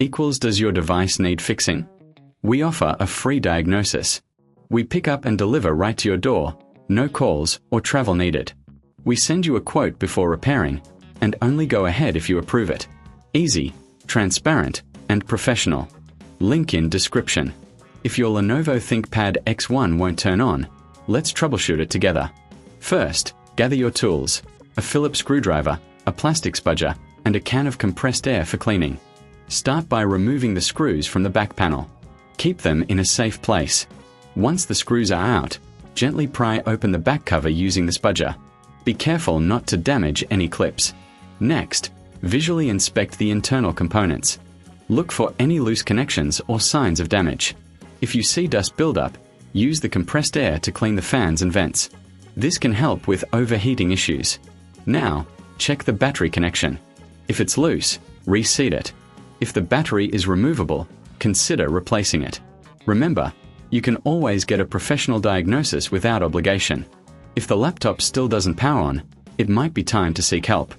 equals does your device need fixing? We offer a free diagnosis. We pick up and deliver right to your door, no calls or travel needed. We send you a quote before repairing, and only go ahead if you approve it. Easy, transparent, and professional. Link in description. If your Lenovo ThinkPad X1 won't turn on, let's troubleshoot it together. First, gather your tools, a Phillips screwdriver, a plastic spudger, and a can of compressed air for cleaning. Start by removing the screws from the back panel. Keep them in a safe place. Once the screws are out, gently pry open the back cover using the spudger. Be careful not to damage any clips. Next, visually inspect the internal components. Look for any loose connections or signs of damage. If you see dust buildup, use the compressed air to clean the fans and vents. This can help with overheating issues. Now, check the battery connection. If it's loose, reseat it. If the battery is removable, consider replacing it. Remember, you can always get a professional diagnosis without obligation. If the laptop still doesn't power on, it might be time to seek help.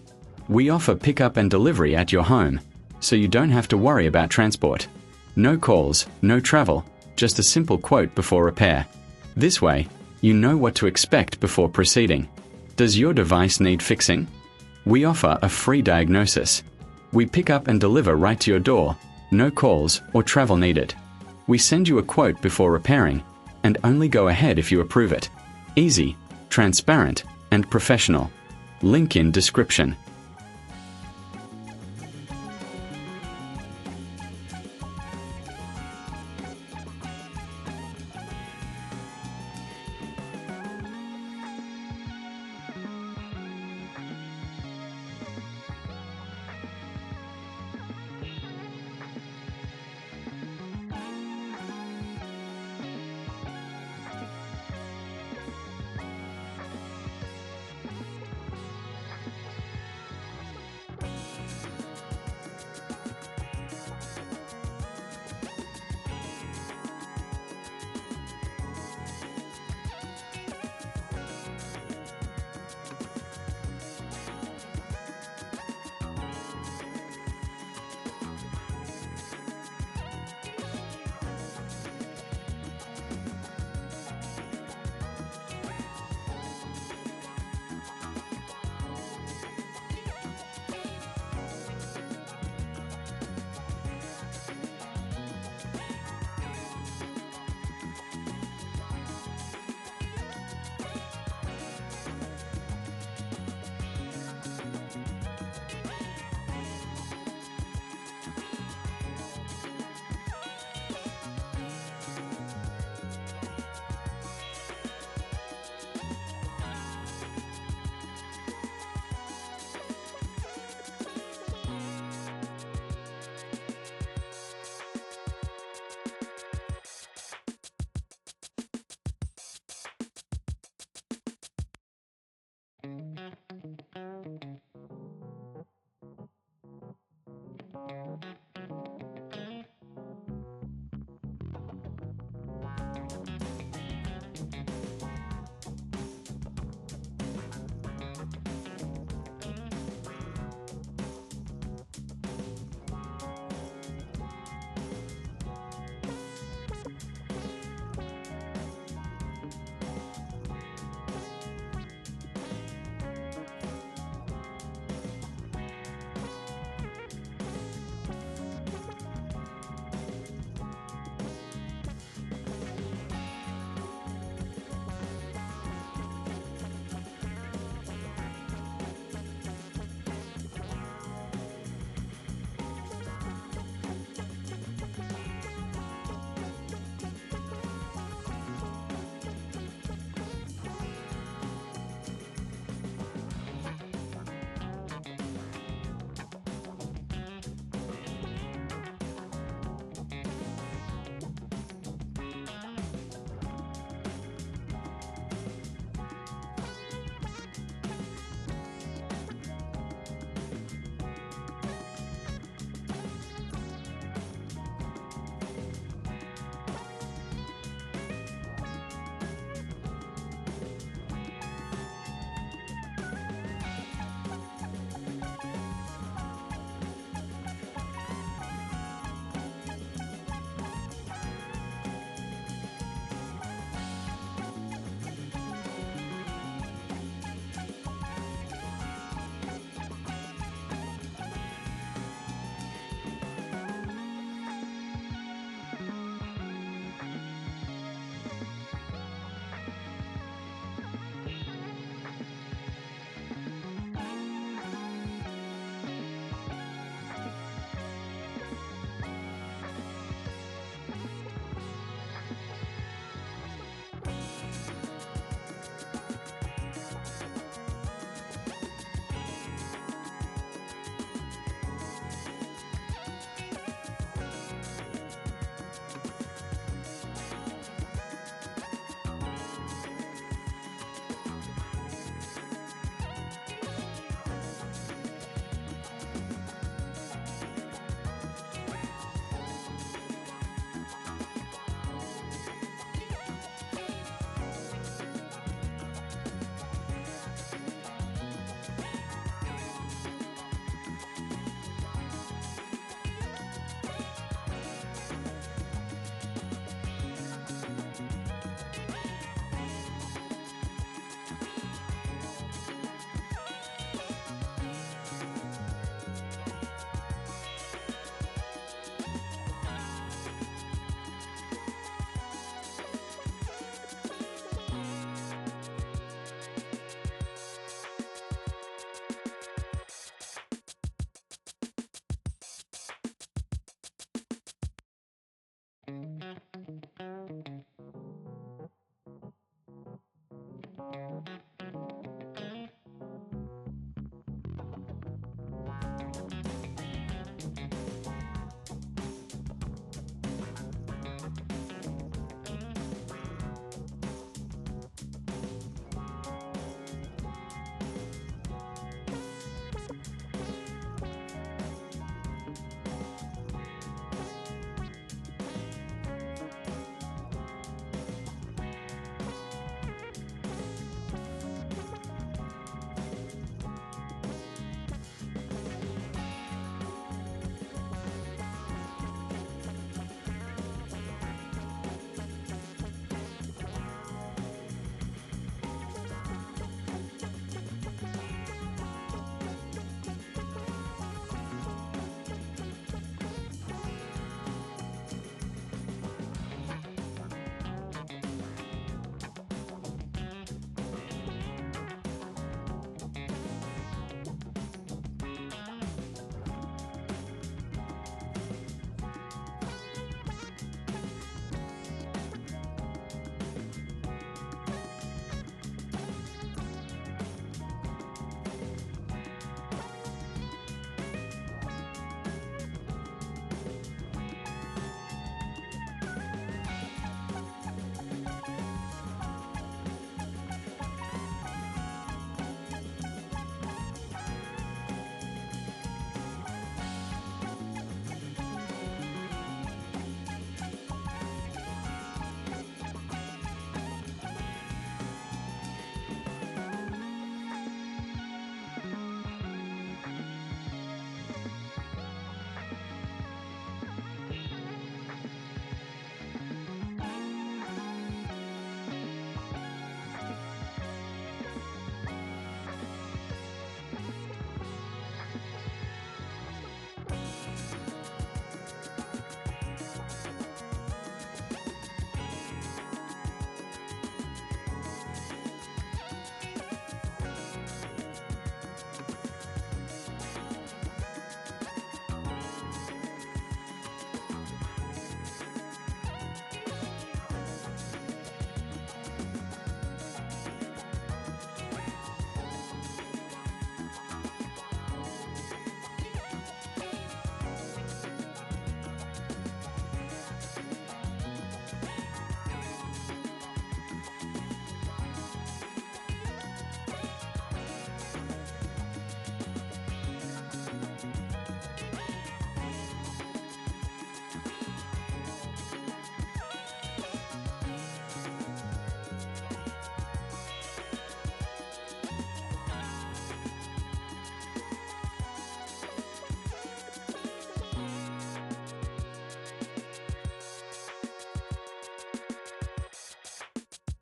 We offer pickup and delivery at your home, so you don't have to worry about transport. No calls, no travel, just a simple quote before repair. This way, you know what to expect before proceeding. Does your device need fixing? We offer a free diagnosis. We pick up and deliver right to your door, no calls or travel needed. We send you a quote before repairing, and only go ahead if you approve it. Easy, transparent, and professional. Link in description.